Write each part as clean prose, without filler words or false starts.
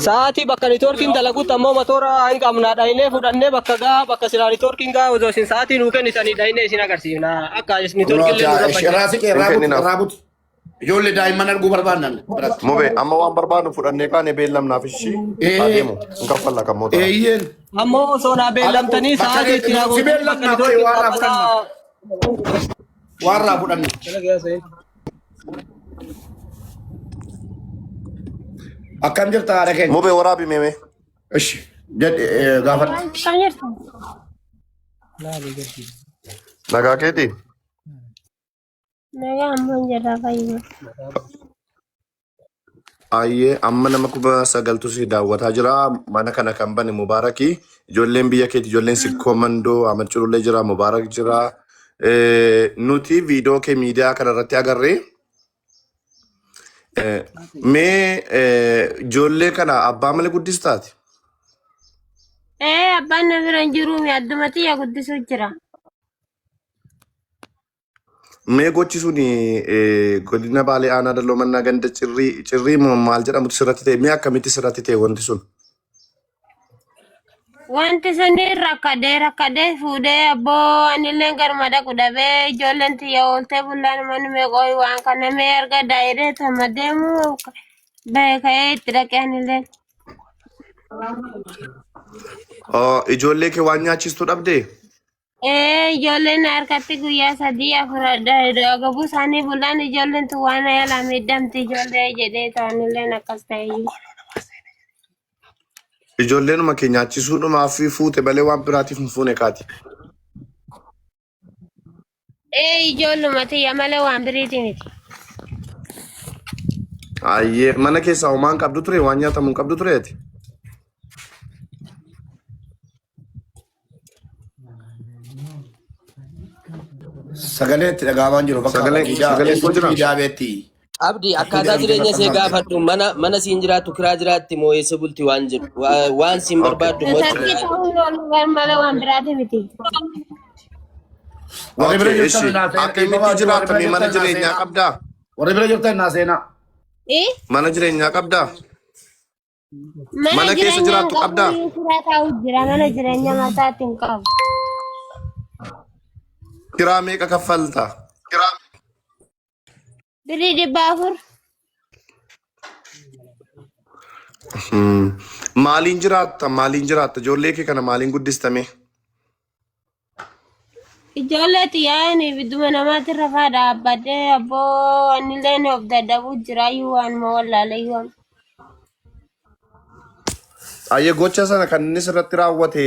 Saati bakka networking dalaguutti ammoo motora hin qabna dhaynee fudhannee bakka silaa networking gaa osoo isin sa'aatii nuu kennitanii dhaynee isin agarsiifna akka networking illee nurra fayyada. Raasi kee raabut ijoollee daa'imman arguu barbaannan. Mube amma waan barbaadu fudhannee kaane beellamnaaf ishii adeemu hin kaffalla kan mootora. Eeyyeen. Ammoo osoo naa beellamtanii sa'aatii itti naa si beellamnaa ta'e waan raa fudhanne. Akkam jirta haadha keenya? Mube waraabi meeme. Ishi gaafadha. Nagaa keetii? Nagaa ammoo jirra fayyadu. Ayyee amma nama 9,000 si daawwataa jira. Mana kana kan bane Mubaarakii. Ijoolleen biyya keeti ijoolleen Sikkoomandoo Ahmad Culullee jira Mubaarak jira. Nuti viidiyoo kee miidiyaa kanarratti agarree. Mee ijoollee kana abbaa malee guddistaati? Abbaan na bira hin jiru addumatti yaa guddisuu jira. Mee gochi suni godina Baalee Aanaa Dalloo Mannaa ganda cirrii maal jedhamutu sirratti ta'e mee akkamitti sirratti ta'e wanti sun? Wanti sun rakkadee fuudhee abboo anillee garuma dhaqu dhabee ijoolleen tiyya ooltee bullaan manni meeqooyi waan kana mee erga daa'iree tama deemu beekee itti dhaqee anillee. Ijoollee kee waan nyaachistuu dhabdee? Ijoolleen harkatti guyyaa 3-4 agabuu isaanii bullaan ijoolleen tu waan yaalaa miidhamti ijoollee jedhee ta'anillee akkas ta'e. Ijoolleenuma kee nyaachisuudhumaaf fuute malee waan biraatiif hin fuune kaati. Ijoolluma tiyya malee waan biriiti miti. Ayyee mana keessaa homaan qabdu ture waan nyaatamu hin qabdu tureeti. Sagalee itti dhagaamaan jiru bakka miidhaa beetti. Abdi akkaataa jireenya see gaafadhu mana siin jiraattu kiraa jiraatti moo eessa bulti waan jiru waan siin barbaaddu moo malee waan biraati miti. Warri bira jirtan akkamitti jiraatanii mana jireenyaa qabdaa? Warri bira jirtan naa seenaa. Mana jireenyaa qabdaa? Mana keessa jiraattu qabdaa? Mana jireenyaa mataatti hin qabu. Kiraa meeqa kaffalta? Birii 400. Maaliin jiraatta? Ijoollee kee kana maaliin guddistame? Ijoollee xiyyaa'anii bidduma namaatti rafaa dhaabbadhee abboo anillee of dadhabuu jiraayyuu waan ma wallaalayyuu. Ayyee gocha sana kan inni sirratti raawwate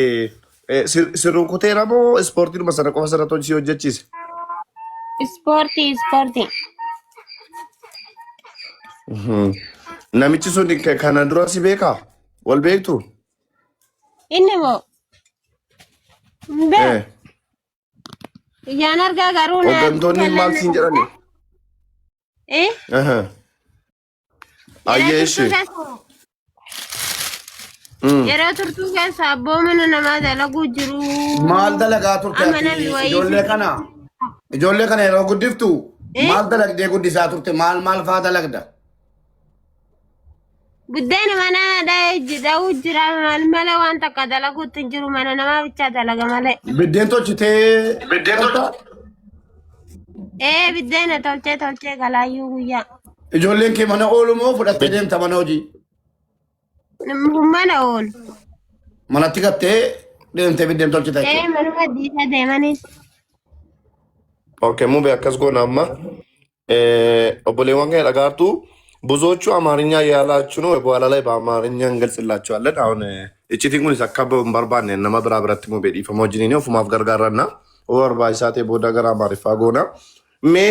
sirruun kuteera moo ispoortiidhuma sana qofa sirratti hojii hojjechiise? Ispoortii. Namichi sun kana dura si beekaa? Wal beektu? Inni moo? Ijaan argaa garuu na. Hooggantoonni maal siin jedhani? Ayyee ishee. Yeroo turtuu keessa abboo mana namaa dalaguu jiru. Maal dalagaa turte ijoollee kana yeroo guddiftu maal dalagdee guddisaa turte maal faa dalagda? Buddeena mana da'uu jira malee waan takka dalaguutti hin jiru mana namaa bichaa dalaga malee. Biddeen tolchitee. Biddeena tolchee galaayyuu guyyaa. Ijoolleen kee mana oolu moo fudhattee deemta mana hojii? Mana oolu. Manatti gattee deemtee biddeen tolchite. Manuma diisaa deemanis. Okay, mube akkas goona amma. Obboleewwan kee dhagaartu ብዙዎቹ አማርኛ ያላችሁ ነው በኋላ ላይ በአማርኛ እንገልጽላችኋለን። አሁን እቺቲንጉን ሰካበው ባርባን ነማ ብራብራት ሞ ቤዲ ፈሞጂኒ ነው ፉማፍ ገርጋራና ኦር ባይሳቴ ቦዳ ገራ ማሪፋ ጎና ሜ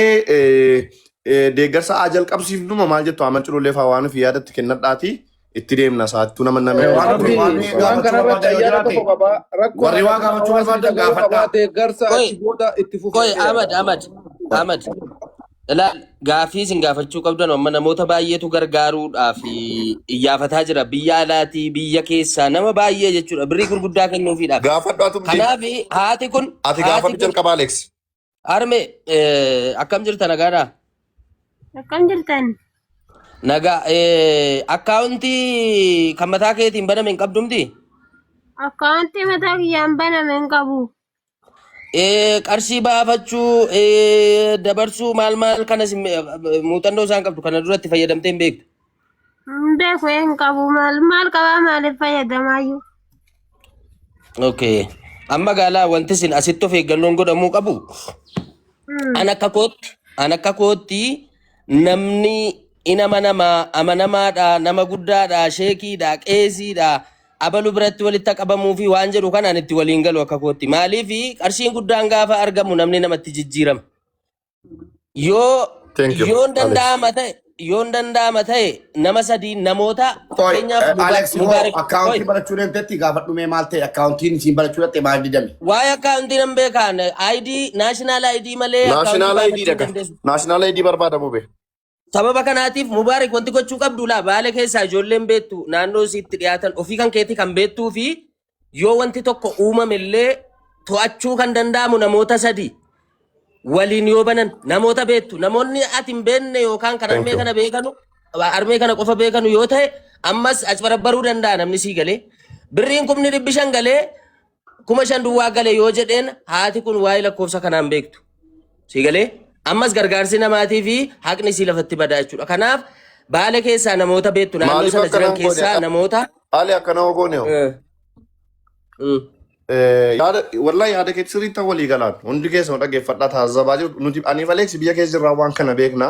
ደገርሳ አጀል ቀብሲፍ ዱማ ማልጀቱ አመንጭሎ ለፋ ዋኑ ፍያደት ከነዳቲ ኢትዴምና ሳቱ ነመና ሜ waan kana irratti ayyaana tokko qaba warri waa gaafachuu barbaadan gaafadha. deeggarsa achi booda itti fufuu. Koy Ahmad ilaal gaafii isin gaafachuu qabdan amma namoota baay'eetu gargaaruudhaaf iyyafataa jira biyya alaatii biyya keessaa nama baay'ee jechuudha birrii gurguddaa kennuufiidhaaf. Gaafadhaatu Kanaaf haati kun ati gaafadhu jalqaba Alex. Arme akkam jirta nagaadhaa? Akkam jirtan? Nagaa akkaawuntii kan mataa keetiin baname hin qabdumti? Akkaawuntii mataa kiyyaan baname hin qabu. Qarshii baafachuu dabarsuu maal kanas muuxannoo isaan qabdu kana duratti fayyadamtee hin beektu? Hin beeku hin qabu maal qabaa maaliif fayyadamaayyuu? Okay. Amma gaalaa wanti isin asitti of eeggannoon godhamuu qabu. An akka kootti namni amanamaadha, nama guddaadha, sheekiidha, qeesiidha, abalu biratti walitti qabamuu fi waan jedhu kanaan itti waliin galu akka kootti. Maaliif qarshiin guddaan gaafa argamu namni namatti jijjiirama. Yoon danda'ama ta'e nama sadii namoota Alex akkaawuntii barachuu dandeetti gaafadhu mee maal ta'e akkaawuntiin isin barachuu dandeette maal didame? Waa'ee akkaawuntii nan beekaan ID naashinaal ID malee naashinaal ID barbaadamu be. Sababa kanaatiif Mubaarak wanti gochuu qabdu laa baale keessaa ijoolleen beektu naannoo isiitti dhiyaatan ofii kan keetii kan beektuu fi yoo wanti tokko uumamellee to'achuu kan danda'amu namoota sadii waliin yoo banan namoota beektu namoonni ati hin beekne yookaan kan armee kana beekanu armee kana qofa beekanu yoo ta'e ammas as barabbaruu danda'a namni sii galee birriin 500 galee 5,000 duwwaa galee yoo jedheen haati kun waa'ee lakkoofsa kanaan beektu sii galee ammas gargaarsi namaatii fi haqni sii lafatti badaa jechuudha. Kanaaf baale keessaa namoota beektu naannoo sana jiran keessaa namoota haali akkana ogooneo. Wallahi yaada keetti sirriitti walii galaan hundi keessa dhaggeeffadhaa taasifaa jiru nuti aniif Alex biyya keessa jirraa waan kana beekna.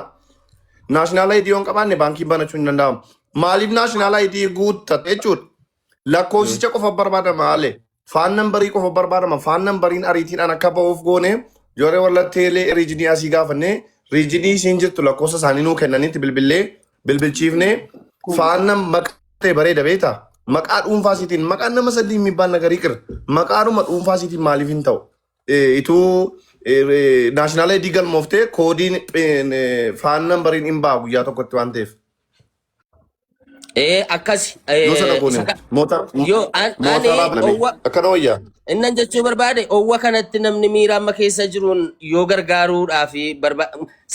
Naashinaal ID yoon qabaanne baankii banachuu hin danda'amu. Maaliif naashinaal ID guuttate jechuudha? Lakkoofsicha qofa barbaadama haale. Faan nambarii qofa barbaadama. Faan nambariin ariitiidhaan akka ba'uuf goone Jooree walla teelee riijinii asii gaafanne riijinii isiin jirtu lakkoofsa isaanii nuu kennanitti bilbilchiifne faana maqaa bareeda beektaa maqaa dhuunfaa isiitiin maqaan nama sadii mibbaan nagarii qira maqaadhuma dhuunfaa isiitiin maaliif hin ta'u ituu naashinaal ID galmooftee koodiin faana nambariin hin ba'a guyyaa tokkotti waan ta'eef. Akkas akkana wayyaa. Innan jechuu barbaade owwa kanatti namni miira amma keessa jiruun yoo gargaaruudhaaf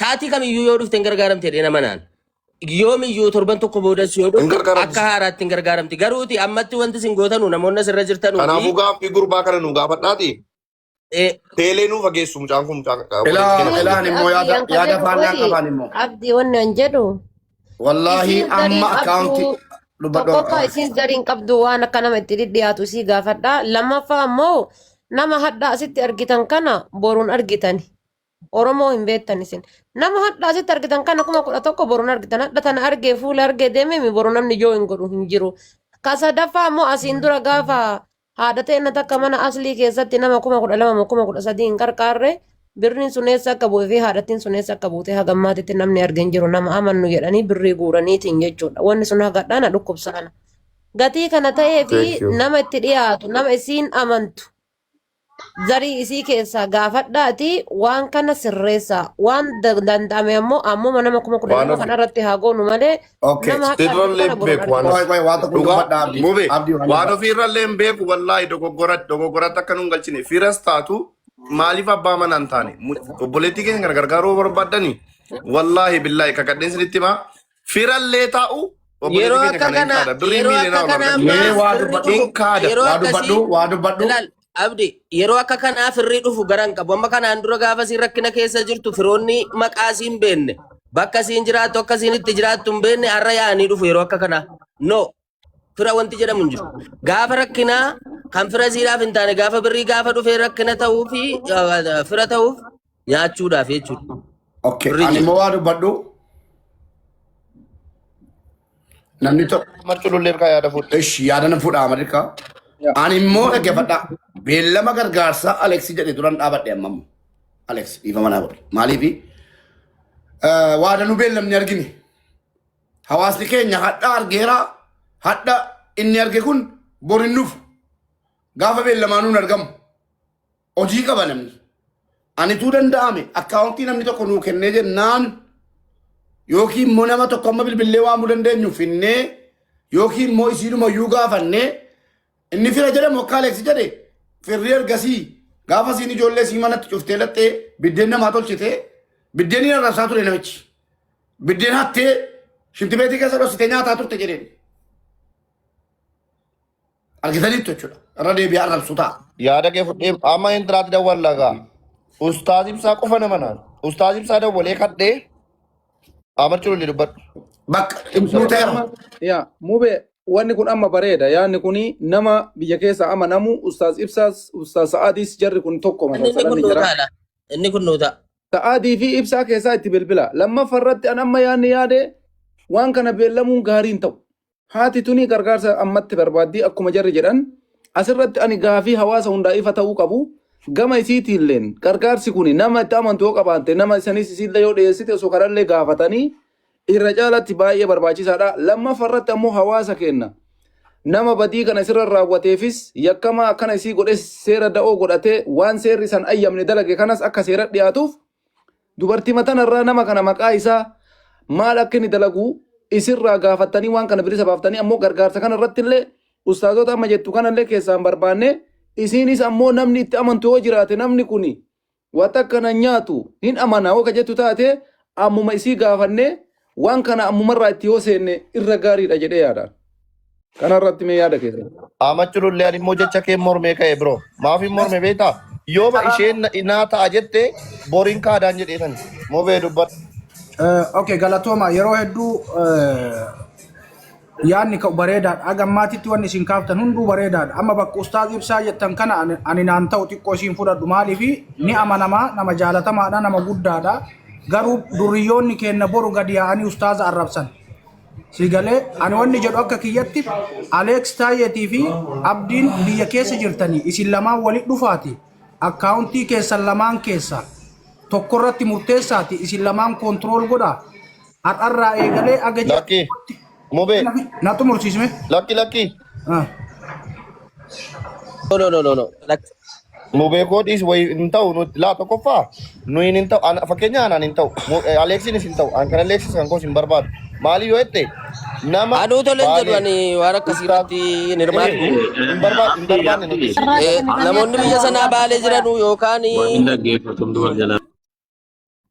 sa'aatii kamiyyuu yoo dhufte hin gargaaramte dheena manaan yoomiyyuu torban tokko boodas yoo dhufte akka haaraatti hin gargaaramti garuuti ammatti wanti isin gootanu namoonni asirra jirtan kanaafuu gaaffii gurbaa kana nu gaafadhaati teelee nu fageessu mucaan kun ilaan immoo yaada faallaa qaban immoo abdii wannan jedhu wallahi amma akkaawuntii tokkoffaa isiin gariin qabdu waan akka nama itti dhidhiyaatu isii gaafadha. Lammaffaa immoo nama hadhaa asitti argitan kana boruun argitani. Oromoo hin beektan isin. Nama hadhaa asitti argitan kana 11,000 boruun argitan. Hadha tana argee fuula argee deemee boru namni yoo hin godhu hin jiru. Ka sadaffaa immoo asiin dura gaafa haadha ta'e takka mana aslii keessatti nama 12,000 13,000 hin qarqaarre birriin sun eessa akka bu'ee fi haadhattiin sun eessa akka buutee hagammaatitti namni argeen jiru nama amannu jedhanii birrii guuraniitiin jechuudha. Wanni sun hagadhaan dhukkubsaana. Gatii kana ta'ee fi nama itti dhiyaatu nama isiin amantu zarii isii keessaa gaafadhaati waan kana sirreessaa waan danda'ame ammoo ammuma nama 10,000 kan irratti haa goonu malee nama waan ofiirrallee hin beeku wallaahi dogoggoratti akka nun galchine firas taatu maaliif abbaa manaa hin taane obboleettii keenya gargaaruu barbaadanii wallaahi billaahi kakadheen sinitti himaa firallee taa'u yeroo akka kanaa abdi yeroo akka kanaa firrii dhufu garan qabu amma kanaan dura gaafa siin rakkina keessa jirtu firoonni maqaa siin beenne bakka siin jiraattu akka siin itti jiraattu hin beenne har'a yaa'anii dhufu yeroo akka kanaa no fira wanti jedhamu hin jiru gaafa rakkinaa kan fira siidhaaf hin taane gaafa birrii gaafa dhufee rakkina ta'uu fi fira ta'uuf nyaachuudhaaf jechuudha. Ani immoo waa dubbadhu namni tokko marculullee irraa yaada fuudha. Yaada na fuudha Ameerikaa. Ani immoo dhaggeeffadha beellama gargaarsaa Aleksii jedhee turan dhaabadhe ammamma. Aleks dhiifa manaa godhe maaliifi waa danuu beellamni argine hawaasni keenya hadha argeera hadha inni arge kun borin nuuf gaafa beellamaanuun argamu hojii qaba namni. Ani tuu danda'ame akkaawuntii namni tokko nuu kennee jennaan yookiin immoo nama tokko amma bilbilee waamuu dandeenyu finnee yookiin immoo isiidhuma iyyuu gaafannee inni fira jedhamu akka Aleksi jedhe firri ergasii gaafa siin ijoollee sii manatti cuftee laxxee biddeen namaa tolchite biddeen hin arrabsaa ture namichi biddeen hattee Shifti beetii keessa dhoksitee nyaataa turte jedheen. Argitaniitu jechuudha. Irra deebi'aa arrabsu ta'a. Yaada kee fudhee amma intiraatti dawwallagaa. Ustaaz ibsaa qofa nama naan. Ustaaz ibsaa dawwalee kadhee amarchuu lolli dubbadhu. Bakka nu ta'eera. Ya, mube wanni kun amma bareeda. Yaanni kuni nama biyya keessa amanamu Ustaaz Ibsaas, Ustaaz Sa'aadis jarri kun tokko Inni kun nuutaadha. Inni kun nuuta. Sa'aadii fi ibsaa keessaa itti bilbila. Lammaffaa irratti an amma yaade waan kana beellamuun gaariin ta'u. Haati tuni gargaarsa ammatti barbaaddi akkuma jarri jedhan. Asirratti ani gaafii hawaasa hundaa ifa ta'uu qabu. Gama isiitiilleen gargaarsi kun nama itti amantu yoo qabaatte nama isanis isiillee yoo dhiyeessite osoo kanallee gaafatanii irra caalatti baay'ee barbaachisaadha. Lammaffaa irratti ammoo hawaasa kenna. Nama badii kana sirra raawwateefis yakkama akkana isii godhe seera da'oo godhatee waan seerri san ayyamne dalage kanas akka seera dhiyaatuuf dubartii matanarraa nama kana maqaa isaa maal akka inni dalagu isirraa gaafattanii waan kana bilisa baaftanii ammoo gargaarsa kana irratti illee ustaazota amma jettu kanallee keessaan barbaanne isiinis ammoo namni itti amantu yoo jiraate namni kuni wata akkana nyaatu hin amanaa yoo jettu taate ammuma isii gaafanne waan kana ammumarraa itti yoo seenne irra gaariidha jedhee yaadaan. Kanarratti mee yaada keessa. Amachuu lollee ani immoo jecha kee mormee ka'e biroo. Maafi morme beektaa? Yooma isheen naa ta'a jette boriin kaadaan jedheetan. Mobee dubbadhu. Okay, galatooma yeroo hedduu yaadni ka'u bareedaadha. Agammaatitti wanni isin kaaftan hunduu bareedaadha. Amma bakka ustaaz ibsaa jettan kana ani naan ta'u xiqqoo isin fudhadhu maaliifi ni amanamaa nama jaalatamaadha nama guddaadha. Garuu duriyyoonni kenna boru gadi yaa'anii ustaaza arrabsan. Sigalee ani wanni jedhu akka kiyyatti Alex Taayetii fi Abdiin biyya keessa jirtanii isin lamaan walitti dhufaati. Akkaawuntii keessan lamaan keessa tokkorratti murteessaati isin lamaan koontirool godha. Har'arraa eegalee aga Lakki. Mobee. Natu mursiisme. Lakki. No. Mobee koodhiis wayi hin ta'u nuti laa tokkoffaa nuyi hin ta'u fakkeenyaa anaan hin ta'u Aleeksiinis hin ta'u an kan Aleeksis kan koos hin barbaadu maaliif yoo jette nama Aduu toleen jedhu ani waan akkasii irratti hin hirmaatu. hin barbaanne nuti. Namoonni biyya sanaa baalee jiran yookaan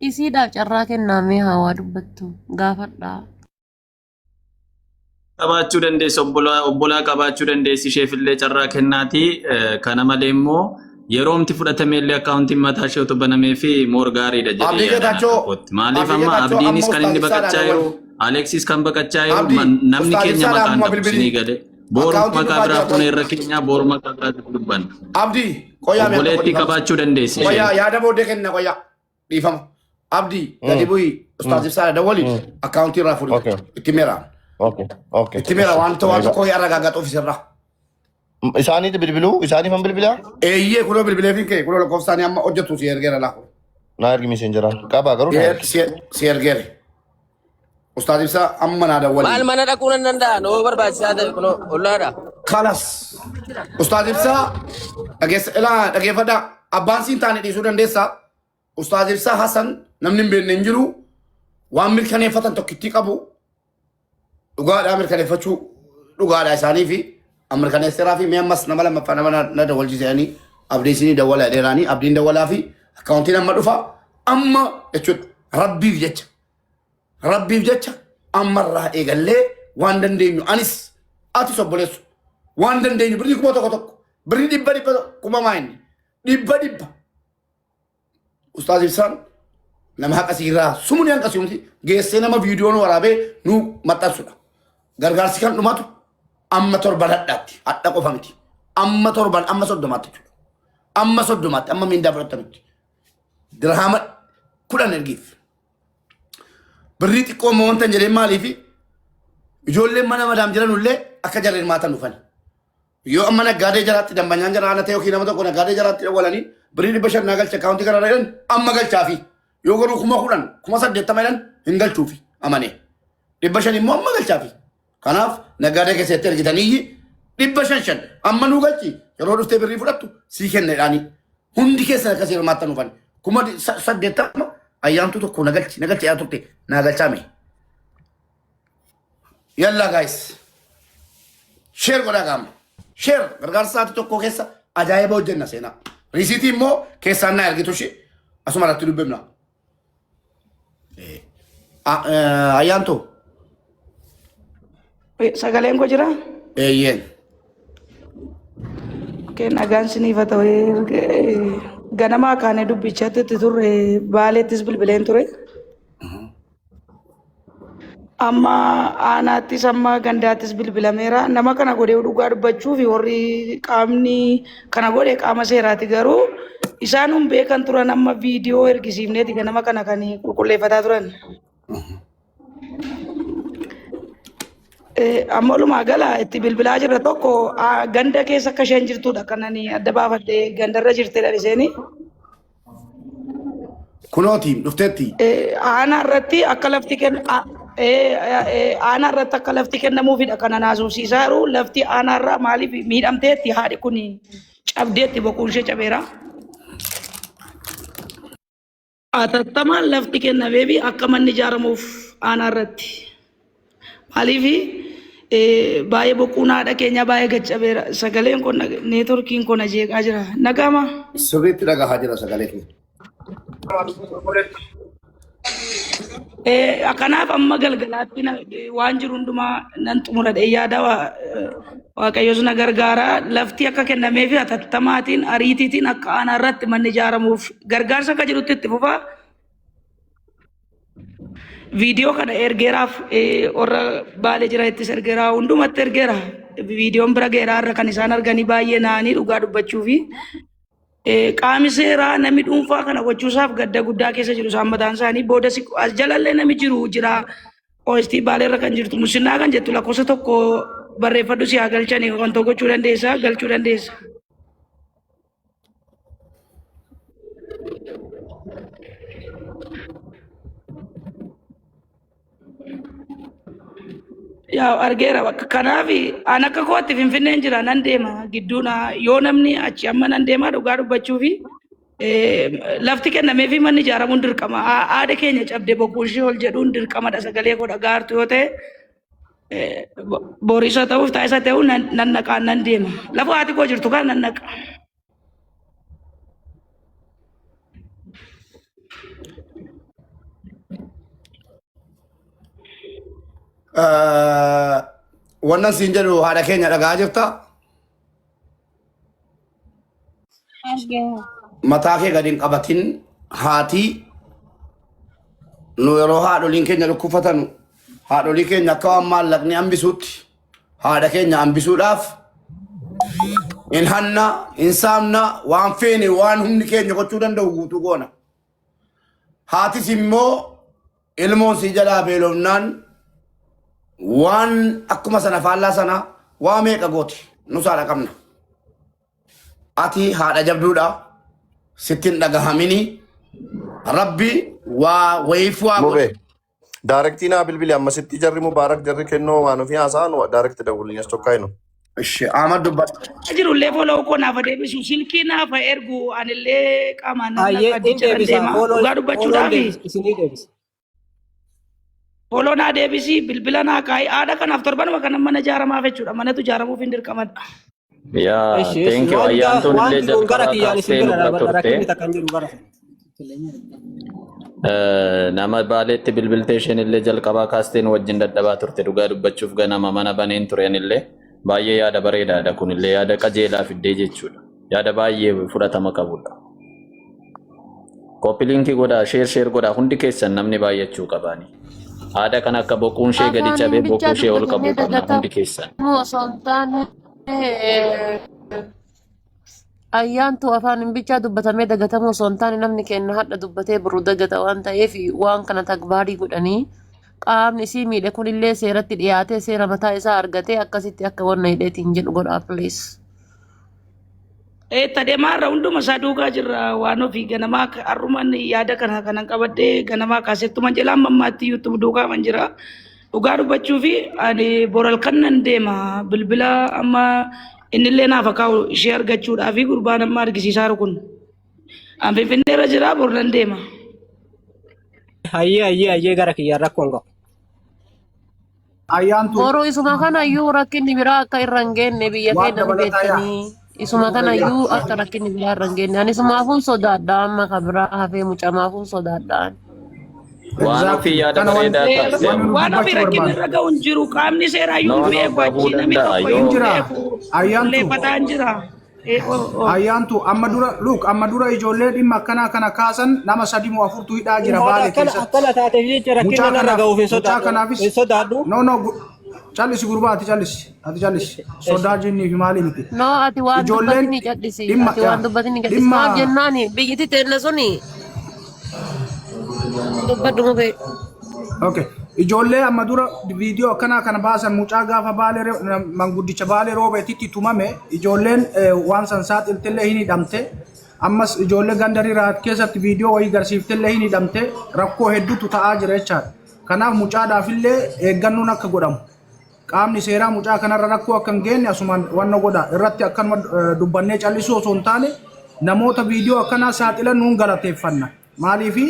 Isiidhaaf carraa kennaamee hawaa dubbattu gaafadhaa. Qabaachuu dandeessi obbolaa qabaachuu dandeessi isheefillee carraa kennaati. Kana malee immoo yeroomti fudhatame illee akkaawuntiin mataa ishee otoo banamee fi moor gaariidha Abdii jedhee Geetaachoo. maaliif amma Abdiinis kan inni baqachaa jiru Aleksis kan baqachaa jiru namni keenya maqaan dabsinii gale boor maqaa biraa kun irra keenya boor maqaa biraa dubbanna. Abdii qoyaa Obboleettii qabaachuu dandeessi. qoyaa yaada booddee kenna qoyaa dhiifama. Abdii gadi bu'ii ustaaz ibsaa dawwali akkaawuntii irraa fuudhi itti meera. Itti meera waan tokko yarra gaagaatu ofisirraa. Isaaniitu bilbiluu isaanii fan bilbilaa? Eeyyee kunoo bilbilee fi kee kunoo lakkoofsaanii amma hojjetu si ergeera laa. Naa ergi miseenjeraan qabaa garuu naa ergi. Si ergeere. Ustaaz ibsaa amma naa dawwali. maal mana dhaquu nan danda'a noo barbaachisaa ta'e kunoo ollaadha. Kalas. Ustaaz ibsaa dhageeffadhaa abbaan siin taane dhiisuu dandeessaa. Ustaaz ibsaa Hasan namni hin beekne hin jiru waan mirkaneeffatan tokkittii qabu dhugaadhaa mirkaneeffachuu dhugaadhaa isaanii fi mirkaneesseeraa fi ammas nama lammaffaa nama na dawwalchiisanii abdiisinii dawwalaa dheeraanii abdiin dawwalaa fi akkaawuntiin amma dhufa amma jechuudha rabbiif jecha ammarraa eegallee waan dandeenyu anis atis obboleessu waan dandeenyu birrii kuma tokko birrii dhibba kuma maayinni dhibba ustaaz ibsaan nama haqasiirraa sumuni hanqasiumti geessee nama viidiyoon waraabee nu maxxansudha. Gargaarsi kan dhumatu amma torban hadhaatti hadha qofa miti. Amma torban amma soddomaatti jechuudha. Amma soddomaatti amma miindaa fudhatamitti. Dirhaama 10 ergiif. Birrii xiqqoo immoo wanta hin jedheen maaliifi ijoolleen mana madaam jiranullee akka jarri hirmaatan dhufan. Yoo amma naggaadee jaraatti dambanyaan jaraana ta'e yookiin nama tokko naggaadee jaraatti walanii birrii 500 naa galcha akkaawuntii kana jedhan amma galchaafi. Yoo garuu 10,000 80,000 jedhan hin galchuufi amanee. 500 immoo amma galchaafi. Kanaaf naggaadee keessatti ergitanii 500 amma nuu galchi yeroo dhuftee birrii fudhattu sii kenneedhaani. Hundi keessan akkasii hirmaattan dhufan. 80,000 ayyaantu tokko nagalchi yaa turte nagalchaame. Yalla guys. Share godhaa gaama. Share gargaarsa sa'aatii tokko keessa ajaa'iba hojjenna seenaa. Risiitii immoo keessaan naa ergitu ishee asuma irratti dubbifna. Ayyaantu Sagaleen koo jira? Eeyyeen. Nagaan siniif haa ta'u. Ganamaa kaanee dubbichaatti turre baaleettis bilbileen ture. Amma aanaattis amma gandaattis bilbilameera. Nama kana godhee dhugaa dubbachuu fi warri qaamni kana godhe qaama seeraati garuu isaan hin beekan turan amma viidiyoo ergisiifneeti ganama kana kan qulqulleeffataa turan. Amma walumaa gala itti bilbilaa jirra tokko ganda keessa akka isheen jirtudha kanani adda baafadhee gandarra jirtedha isheen. Kunooti dhufteetti. Aanaa irratti akka lafti aanaa irratti akka lafti kennamuufidha kana naasofsiisaa jiru. Lafti aanaa irraa maaliif miidhamteetti haadhi kun cabdeetti bokuun ishee cabeera. Atattamaan lafti kennameefi akka manni ijaaramuuf aanaa irratti. Maaliif baay'ee boquun haadha keenya baay'ee gaccabeera. Sagaleen kun neetworkiin kun jeeqaa jira. Nagama. Sirriitti dhagahaa jira sagalee keenya. Kanaaf amma galgalaatti waan jiru hundumaa nan xumuradhe yaada Waaqayyoos na gargaara. Lafti akka kennameefi atattamaatiin ariitiitiin akka aanaa irratti manni ijaaramuuf gargaarsa akka jirutti itti fufaa. Viidiyoo kana ergeeraaf warra baalee jira ittis ergeera hundumatti ergeera. Viidiyoon bira geeraa irra kan isaan arganii baay'ee naanii dhugaa dubbachuu fi qaami seeraa namni dhuunfaa kana gochuusaaf gadda guddaa keessa jiru isaan mataan isaanii booda as jalallee nami jiru jira. OST baalee irra kan jirtu musinnaa kan jettu lakkoofsa tokko barreeffadhu si haa galchanii wantoo gochuu dandeessa galchuu dandeessa. Yaa argeera bakka kanaaf an akka kootti Finfinneen jira nan deema gidduun yoo namni achi amma nan deema dhugaa dubbachuu fi lafti kennameefi manni ijaaramuun dirqama. Haadha keenya cabde bokuun ishee ol jedhuun dirqamadha sagalee koo dhagaartu yoo ta'e boorisa ta'uuf taasisa ta'uu nan naqaan nan deema. Lafa haati koo jirtu kan nan naqa. Wannan siin jedhu haadha keenya dhagaa jirta. Mataa kee gadi hin qabatin haati nu yeroo haadholiin keenya dhukkufatan haadholii keenya akka waan maallaqni hambisuutti haadha keenya hambisuudhaaf in hanna in saamna waan feene waan humni keenya gochuu danda'u guutuu goona. Haatis immoo ilmoon sii jalaa beelofnaan waan akkuma sana faallaa sana waa meeqa gooti nus haadha qabna. Ati haadha jabduudha sittin dhagahamini rabbi waa wayiif waa Mube. Daarektiin bilbili amma sitti jarri mubaarak jarri kennoo waan ofii haasa'an daarekti dawwaliin as tokkaa hinu. Ishee Ahmad dubbata. Jirullee foloo koo naaf deebisu silkii naaf ergu anillee qaamaan naaf deema dhugaa dubbachuudhaaf. Foloo naa deebisi bilbila naa kaayi haadha kanaaf torbanuma kana mana ijaaramaaf jechuudha manatu ijaaramuuf hin dirqamadha. Yaa, thank you. Ayyaantuun illee jalqabaa kaastee nurra turte. Nama baaleetti bilbiltee isheen illee jalqabaa kaasteen wajjin dadhabaa turte dhugaa dubbachuuf ganama mana baneen tureen illee baay'ee yaada bareedaadha kun illee yaada qajeelaa fiddee jechuudha. Yaada baay'ee fudhatama qabudha. Kooppi liinkii godhaa, sheer godhaa hundi keessan namni baay'achuu qabaani. Haadha kan akka boquun ishee gadi cabee boquu ishee ol qabu qabna hundi keessan. Ayyaantu afaan hin bichaa dubbatamee dagatamuu osoo hin taane namni keenya hadha dubbatee birru dagata waan ta'eef waan kana tagbaarii godhanii qaamni isii miidhe kunillee seeratti dhiyaatee seera mataa isaa argatee akkasitti akka wanna hidheetiin jedhu godhaa please. Tadeemaarra hunduma isaa duukaa jirra waan ofii ganamaa har'umaan yaada kana kanan qabadhee ganamaa kaasettuman jedhaan mammaatti yuutuub duukaa man jira. Dhugaa dubbachuu fi ani boral kan nan deema bilbila amma innillee naaf akaa'u ishee argachuudhaa fi gurbaan amma argisiisaa jiru kun. An Finfinneerra jira bor nan deema. Hayyee gara kiyyaan rakkoon qabu. Ayyaantu Boruu isuma kanayyuu rakkinni biraa akka irra hin geenne biyya keenya ni beektanii. Isuma kanayyuu akka rakkinni biraa irra hin geenne. Ani isumaafuun sodaadha amma kan biraa hafee mucamaafuun sodaadhaan. Waan ofii yaada bareedaa taasise. Waan ofii rakkina irra ga'uun jiru qaamni seeraa yoo No, no, beeku bahuu achi namni danda'a. tokko Yoo- yoo Jira. beeku Ayyaantu. qulleeffataan jira. Ayyaantu amma dura ijoollee dhimma akkanaa kana kaasan nama 3 moo 4tu hidhaa jira Baalee keessatti. akkana taateef jecha rakkina narra ga'uuf hin sodaadhu. Callisi gurbaati callisi ati callisi sodaa jinnii fi maali miti. No, ati waan Ijoolleen dubbatini cal'isi. dhimma- Ati waan dubbatini cal'isi. dhimma- Maaf jennaani biyyatti teenne suni. Dubbadhu mubee. Okay. Ijoollee amma dura viidiyoo akkanaa kana baasan mucaa gaafa manguddicha Baalee Roobeetitti tumame ijoolleen waan san saaxiltillee hin hidhamte. Ammas ijoollee gandarii raat keessatti viidiyoo wayii garsiiftillee hin hidhamte rakkoo hedduutu ta'aa jira jechaadha. Kanaaf mucaadhaafillee eeggannoon akka godhamu. Qaamni seeraa mucaa kanarra rakkoo akka hin geenye asumaan wanna godha irratti akkanuma dubbannee callisuu osoo hin taane namoota viidiyoo akkanaa saaxilan nuun galateeffanna. Maaliifi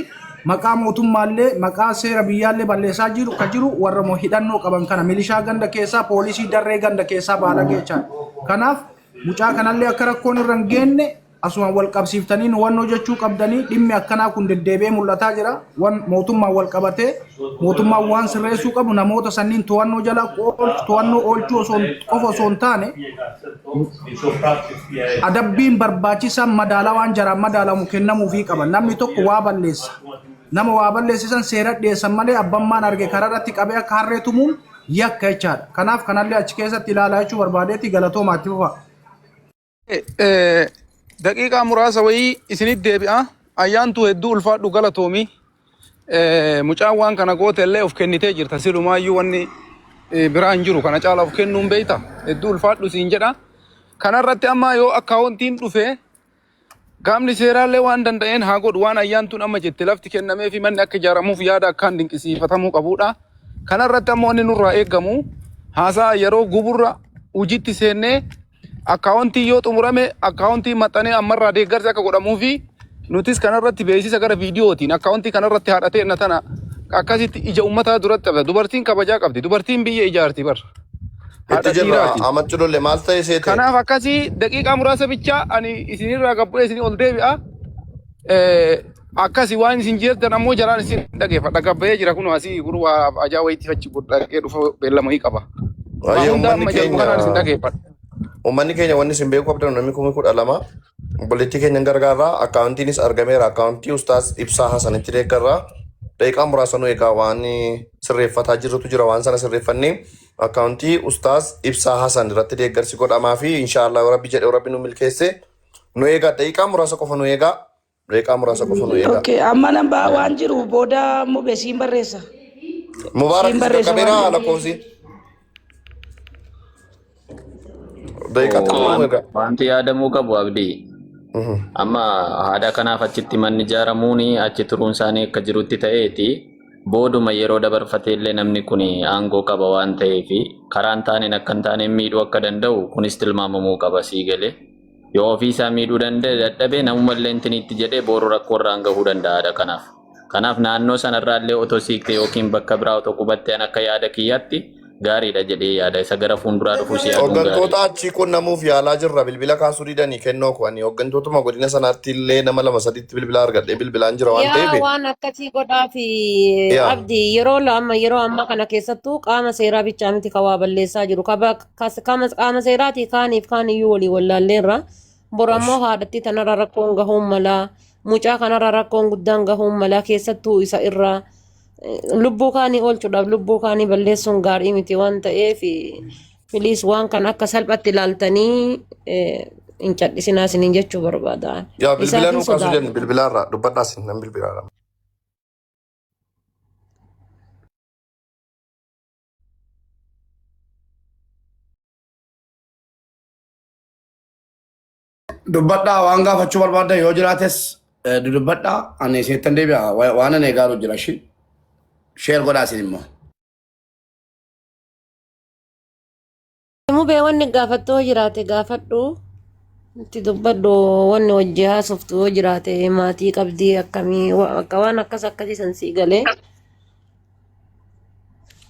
maqaa mootummaallee maqaa seera biyyaallee balleessaa jiru warra hidhannoo qaban kana milishaa ganda keessaa poolisii darree ganda keessaa Baalagee jechaadha. Kanaaf mucaa kanallee akka rakkoon irra hin geenye asumaan wal qabsiiftanii nu wannoo jechuu qabdanii dhimmi akkanaa kun deddeebi'ee mul'ataa jira. Mootummaan wal qabatee mootummaan waan sirreessuu qabu namoota sanniin to'annoo jala to'annoo oolchuu qofa osoo hin taane adabbiin barbaachisaan madaalaa waan jaraan madaalamu kennamuufii qaban. Namni tokko waa balleessa. Nama waa balleessisan seera dhiyeessan malee abbammaan arge karaa irratti qabee akka harree tumuun yakka jechaadha. Kanaaf kanallee achi keessatti ilaalaa jechuu barbaadeetti galatoomaatti fufa. Daqiiqaa muraasa wayii isinit deebi'a. Ayyaantu hedduu ulfaadhu galatoomi. Mucaan waan kana gootellee of kennitee jirta. Silumaayyuu wanni biraa hin jiru. Kana caala of kennuun beeyta. Hedduu ulfaadhu siin jedha. Kanarratti amma yoo akkaawuntiin dhufee qaamni seeraallee waan danda'een haa godhu waan ayyaantuun amma jette lafti kennamee fi manni akka ijaaramuuf yaada akkaan dinqisiifatamuu qabudha. Kanarratti ammoo inni nurraa eegamu haasaa yeroo guburra hojiitti seennee akkaawuntii yoo xumurame akkaawuntii maxxanee ammarraa deeggarsi akka godhamuu fi nutis kanarratti beeksisa gara viidiyootiin akkaawuntii kanarratti haadhatee na tana akkasitti ija uummataa duratti qabda. Dubartiin kabajaa qabdi. Dubartiin biyya ijaarti bara. Itti jirra amachuu lolle maal ta'e seete. Kanaaf akkasii daqiiqaa muraasa bichaa ani isinirraa gabbu'ee isinii ol deebi'a. Akkasii waan isin jirtan ammoo jaraan isin dhageeffadha. Gabbayee jira kun asii kun waa ajaa'ibaatti fachi dhaqee dhufa beellamanii qaba. Waa hunda amma jedhu kanaan isin dhageeffadha. Uummanni keenya wanni isin beekuu qabdan namni 12,000 obboleettii keenya gargaarraa akkaawuntiinis argameera akkaawuntii ustaas ibsaa hasanitti deeggarraa daqiiqaa muraasanuu egaa waan sirreeffataa jirrutu jira waan sana sirreeffannee akkaawuntii ustaas ibsaa hasan irratti deeggarsi godhamaa fi inshaallah rabbi jedhe rabbi nu milkeesse nu eegaa daqiiqaa muraasa qofa nu eegaa daqiiqaa muraasa qofa nu eegaa. Okay, amma nan ba'aa waan jiru booda mubee siin barreessa. Mubaarak barreessa kameeraa waan lakkoofsi. Daqiiqaa xiqqoo nu eegaa. Wanti yaadamuu qabu abdii. Amma haadha kanaaf achitti manni ijaaramuun achi turuun isaanii akka jirutti ta'eeti booduma yeroo dabarfatee illee namni kun aangoo qaba waan ta'eef karaan taaneen akka hin taaneen miidhuu akka danda'u kunis tilmaamamuu qaba sii galee yoo ofiisaa miidhuu danda'e dadhabee namuma illee intiniitti jedhee boru rakkoo irraan gahuu danda'aadha kanaaf naannoo sanarraallee otoo siiqte yookiin bakka biraa otoo qubattee akka yaada kiyyaatti gaariidha jedhee yaada isa gara fuulduraa dhufu si yaaduun Hooggantoota achii qunnamuuf yaalaa jirra bilbila kaasuu didanii kennoo ku'anii hooggantootuma godina sanaatti illee nama 2-3 bilbila argadhee bilbilaan jira waan Yaa ta'eef. waan akkasii godhaa fi Yaa. abdii yeroo ammaa kana keessattuu qaama seeraa bichaa miti kawaa balleessaa jiru. Qaama seeraati kaaniif kaaniyyuu walii wallaalleerra. Bor ammoo haadhatti tanarra rakkoon gahuun malaa mucaa kanarra rakkoon guddaan gahuun malaa keessattuu isa irraa lubbuu kaanii oolchuudhaaf lubbuu kaanii balleessuun gaarii miti waan ta'eef filiis waan kan akka salphatti ilaaltanii hin cadhisinaa isiniin jechuu barbaada. Yaa bilbila Isaatiin nuu kaasuu sodaadha. jennu bilbilaarraa dubbadhaas nan bilbilaarraa. Dubbadhaa waan gaafachuu barbaadda yoo jiraates dubbadhaa ani seettan deebi'a waan ani eegaa jira shi sheer godhaa isin immoo. Mubee wanni gaafattu yoo jiraate gaafadhu itti dubbadhu wanni wajji haasoftu yoo jiraate maatii qabdii akkamii akka waan akkasii san sii galee.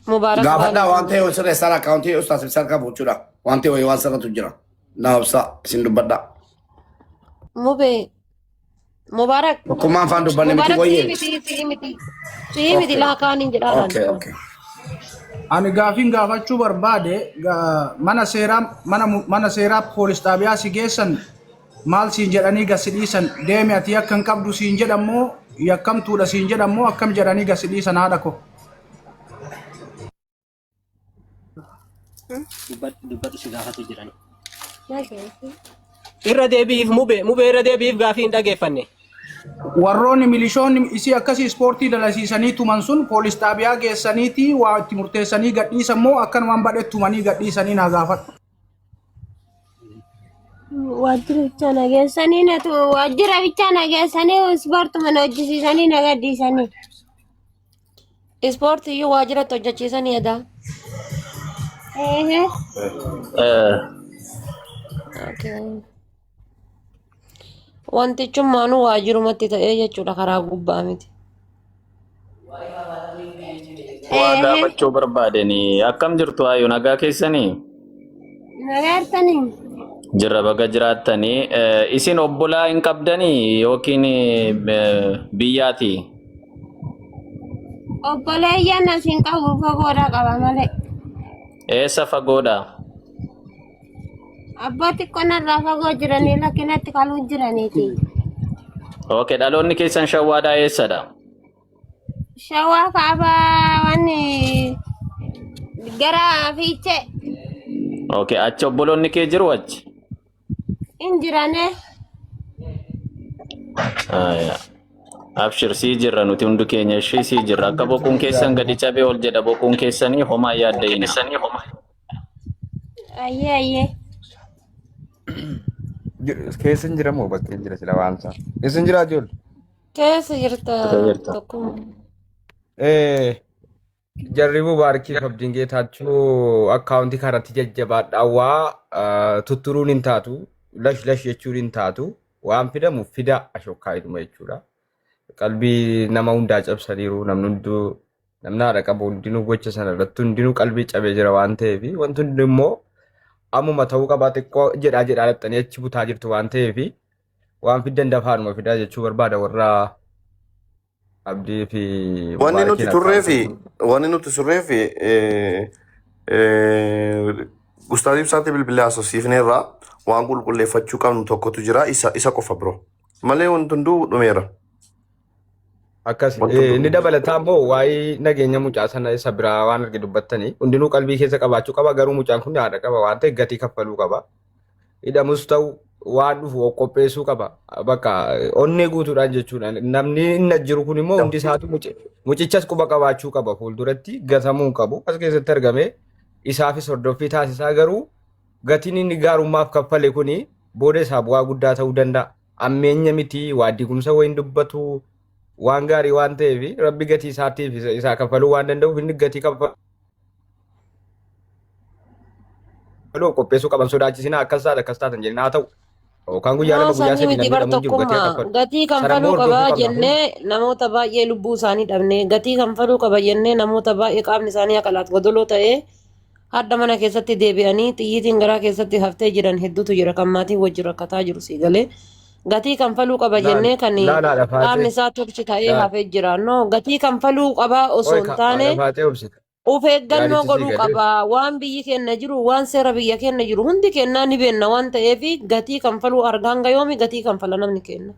Mubaarak Gaafadhaa waan ta'e sirreessaan akkaawuntii ustaas ibsaan qabu jechuudha. Waan ta'e waan sirratu jira. Naa ibsaa isin dubbadhaa. Mubee Mubarak. Tokkummaan afaan dubbanne miti Mubarak wayye. sii miti laakaaniin jedhaan. Okay, okay. Ani gaafin gaafachuu barbaade mana seeraa poolis xaabiyaa si geessan maal siin jedhanii gasi dhiisan deeme ati akka hin qabdu siin jedhamoo yakkamtuudha siin jedhamoo akkam jedhanii gasi dhiisan haadha ko. Dubbadhu si gaafatu jirani. Irra deebiif mubee irra deebiif gaafii hin dhageeffanne. Warroonni milishoonni isii akkasii ispoortii dalasiisanii tuman sun poolis xaabiyaa geessaniiti waa itti murteessanii gadhiisan moo akkanumaan badhe tumanii gadhiisanii naa gaafadhu. Waajjira nageessanii natu waajjira bichaa nageessanii ispoortuma na hojjisiisanii na gadhiisanii. Ispoortii iyyuu waajjiratti hojjechiisanii edaa. Wantichummaanuu waajjirumatti ta'ee jechuudha karaa gubbaa miti. Waa gaafachuu barbaadanii akkam jirtu hayyuu nagaa keessanii? Nagaartanii. Jirra baga jiraattanii isin obbolaa hin qabdanii yookiin biyyaati? Obboleeyyan asiin qabu fagoodha qaba malee. Eessa fagoodha? Abbootii qonnarraa fagoo jiranii lakkinatti kaluu jiraniiti. Okay, dhaloonni keessan shawwaadhaa eessadha? Shawaa kaabaa wanni gara fiichee. Okay, achi obboloonni kee jiru achi? Hin jirane. Abshir sii jirra nuti hundi keenya ishee sii jirra akka bokuun keessan gadi cabee ol jedha bokuun keessanii homaa yaadda'ini. Ayyee. Keessa hin jiramoo bakka hin jira sila waamsa. Keessa hin jiraa ijoollee? Keessa jirta tokkuma. Jarribuu baarkii qabdiin geetaachuu akkaawuntii kanatti jajjabaadhaa waa tutturuun hin taatu lash jechuun hin taatu waan fidamu fida ashokkaayituma jechuudha. Qalbii nama hundaa cabsaniiru namni hunduu namni haadha qabu hundinuu gocha sana irratti hundinuu qalbii cabee jira waan ta'eef wanti hundi immoo ammuma ta'uu qabaa xiqqoo jedhaa dhattanii achi butaa jirtu waan ta'eef waan fiddan dafaanuma fidaa jechuu barbaada warra abdii fi wanni nuti turree fi Gustaaf Ibsaatti bilbilee haasofsiifneerraa waan qulqulleeffachuu qabnu tokkotu jira isa qofa biro malee wanti hunduu dhumeera. Akkas inni dabalataa immoo waa'ee nageenya mucaa sana isa biraa waan arge dubbattanii hundinuu qalbii keessa qabaachuu qaba garuu mucaan kun haadha qaba waan ta'eef gatii kaffaluu qaba. Hidhamus ta'u waan dhufu qopheessuu qaba bakka onnee guutuudhaan jechuudha namni inni jiru kun immoo hundi isaatu mucichas quba qabaachuu qaba fuulduratti gatamuu qabu as keessatti argame isaafis hordoffii taasisaa garuu gatiin inni gaarummaaf kaffale kuni booda isaa bu'aa guddaa ta'uu danda'a ammeenya miti waa digumsa wayin dubbatu waan gaarii waan ta'eef rabbi gatii isaatiif isaa kaffaluu waan danda'uuf inni gatii kaffaluu qopheessuu qaban sodaachisinaa akkas taatan jennee haa ta'u. Kan guyyaa lama guyyaa sadii namni dhamuun jiru gatii kanfaluu qaba jennee namoota baay'ee lubbuu isaanii dhabne gatii kanfaluu qaba jennee namoota baay'ee qaamni isaanii akalaat godoloo ta'ee hadda mana keessatti deebi'anii xiyyiitiin garaa keessatti haftee jiran hedduutu jira kan maatiin wajjin rakkataa jiru sii galee gatii kanfaluu qaba jennee kan qaamni isaa turchi ta'ee hafee jira no gatii kanfaluu qaba osoo hin taane of eeggannoo godhuu qaba waan biyyi keenya jiru waan seera biyya keenya jiru hundi kennaa ni beenna waan ta'eef gatii kanfaluu argaa hanga yoomi gatii kanfala namni kenna.